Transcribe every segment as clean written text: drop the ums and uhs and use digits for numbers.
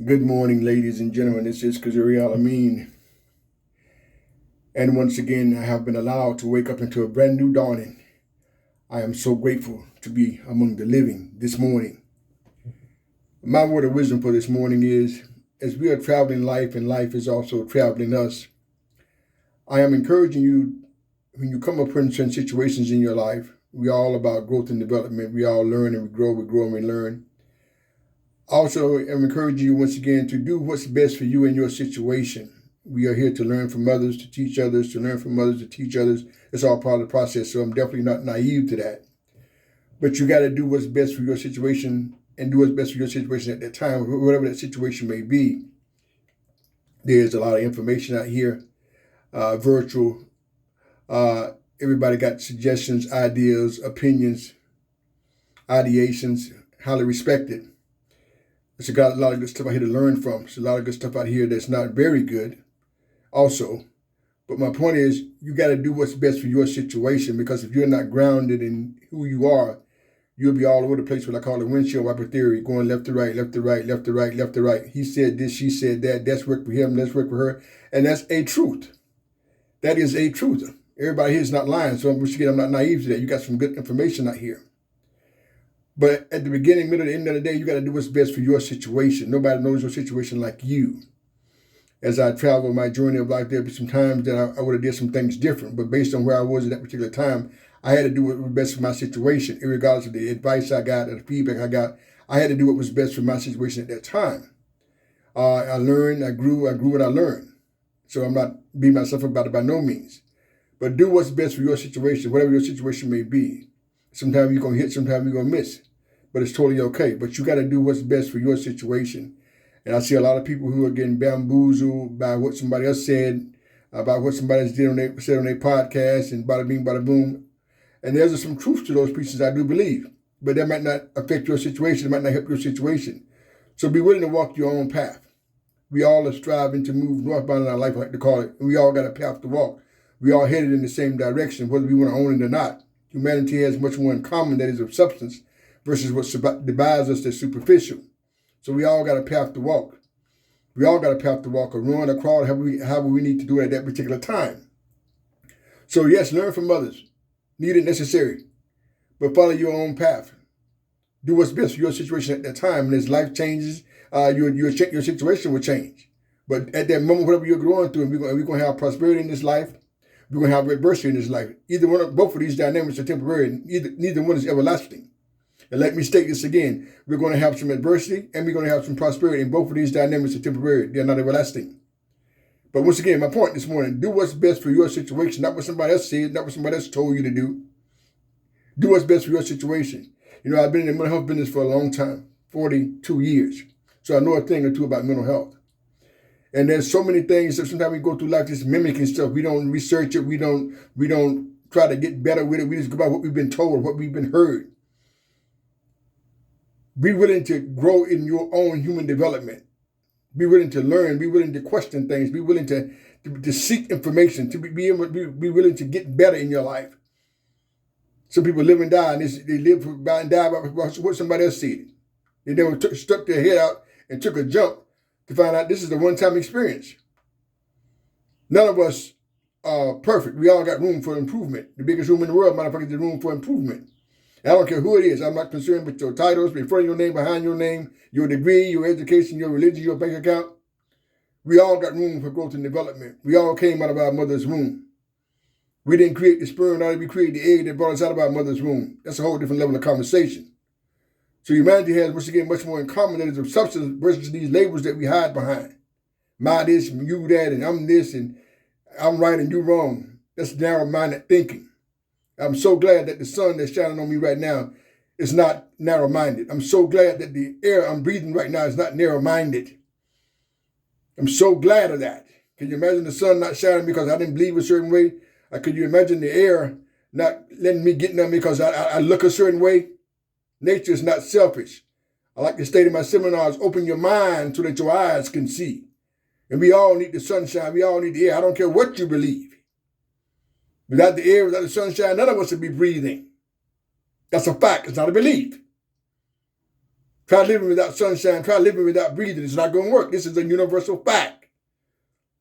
Good morning, ladies and gentlemen. This is Kazuri Alameen. And once again, I have been allowed to wake up into a brand new dawning. I am so grateful to be among the living this morning. My word of wisdom for this morning is, as we are traveling life and life is also traveling us, I am encouraging you, when you come upon certain situations in your life, we are all about growth and development. We all learn and we grow and we learn. Also, I'm encouraging you once again to do what's best for you in your situation. We are here to learn from others, to teach others, to learn from others, to teach others. It's all part of the process, so I'm definitely not naive to that. But you got to do what's best for your situation and do what's best for your situation at that time, whatever that situation may be. There's a lot of information out here, virtual. Everybody got suggestions, ideas, opinions, ideations, highly respected. There's a lot of good stuff out here to learn from. There's a lot of good stuff out here that's not very good also. But my point is, you got to do what's best for your situation, because if you're not grounded in who you are, you'll be all over the place, what I call the windshield wiper theory, going left to right, left to right, left to right, left to right. He said this, she said that, that's work for him, that's work for her. And that's a truth. That is a truth. Everybody here is not lying, so I'm not naive to that. You got some good information out here. But at the beginning, middle, and end of the day, you got to do what's best for your situation. Nobody knows your situation like you. As I travel my journey of life, there'll be some times that I would have did some things different. But based on where I was at that particular time, I had to do what was best for my situation. Regardless of the advice I got or the feedback I got, I had to do what was best for my situation at that time. I learned, I grew, and I learned. So I'm not beating myself up about it by no means. But do what's best for your situation, whatever your situation may be. Sometimes you're going to hit, sometimes you're going to miss. But it's totally okay. But you got to do what's best for your situation. And I see a lot of people who are getting bamboozled by what somebody else said, about what somebody else said on their podcast, and bada bing, bada boom. And there's some truth to those pieces, I do believe. But that might not affect your situation. It might not help your situation. So be willing to walk your own path. We all are striving to move northbound in our life, I like to call it. And we all got a path to walk. We all headed in the same direction, whether we want to own it or not. Humanity has much more in common that is of substance versus what divides us that's superficial. So we all got a path to walk. We all got a path to walk, or run, or crawl, however we need to do it at that particular time. So yes, learn from others. Needed, necessary. But follow your own path. Do what's best for your situation at that time. And as life changes, your situation will change. But at that moment, whatever you're going through, and we're going to have prosperity in this life, we're going to have adversity in this life. Both of these dynamics are temporary. Neither one is everlasting. And let me state this again. We're going to have some adversity and we're going to have some prosperity. And both of these dynamics are temporary. They're not everlasting. But once again, my point this morning, do what's best for your situation, not what somebody else said, not what somebody else told you to do. Do what's best for your situation. You know, I've been in the mental health business for a long time, 42 years. So I know a thing or two about mental health. And there's so many things that sometimes we go through life just mimicking stuff. We don't research it. We don't try to get better with it. We just go by what we've been told, what we've been heard. Be willing to grow in your own human development. Be willing to learn. Be willing to question things. Be willing to seek information. To be willing to get better in your life. Some people live and die, and they live and die by what somebody else said. They never stuck their head out and took a jump to find out this is a one-time experience. None of us are perfect. We all got room for improvement. The biggest room in the world, motherfucker, is the room for improvement. I don't care who it is. I'm not concerned with your titles, before your name, behind your name, your degree, your education, your religion, your bank account. We all got room for growth and development. We all came out of our mother's womb. We didn't create the sperm, we created the egg that brought us out of our mother's womb. That's a whole different level of conversation. So humanity has, once again, much more in common than is of substance versus these labels that we hide behind. My this, and you that, and I'm this, and I'm right and you wrong. That's narrow-minded thinking. I'm so glad that the sun that's shining on me right now is not narrow-minded. I'm so glad that the air I'm breathing right now is not narrow-minded. I'm so glad of that. Can you imagine the sun not shining because I didn't believe a certain way? Could you imagine the air not letting me get on me because I look a certain way? Nature is not selfish. I like to state in my seminars, open your mind so that your eyes can see. And we all need the sunshine. We all need the air. I don't care what you believe. Without the air, without the sunshine, none of us would be breathing. That's a fact. It's not a belief. Try living without sunshine. Try living without breathing. It's not going to work. This is a universal fact.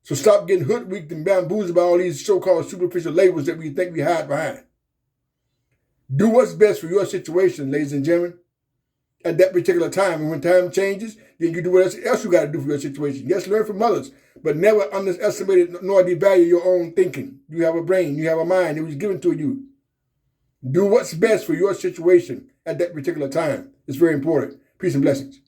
So stop getting hoodwinked and bamboozled by all these so-called superficial labels that we think we hide behind. Do what's best for your situation, ladies and gentlemen, at that particular time. And when time changes, then you do what else you got to do for your situation. Yes, learn from others, but never underestimate nor devalue your own thinking. You have a brain. You have a mind. It was given to you. Do what's best for your situation at that particular time. It's very important. Peace and blessings.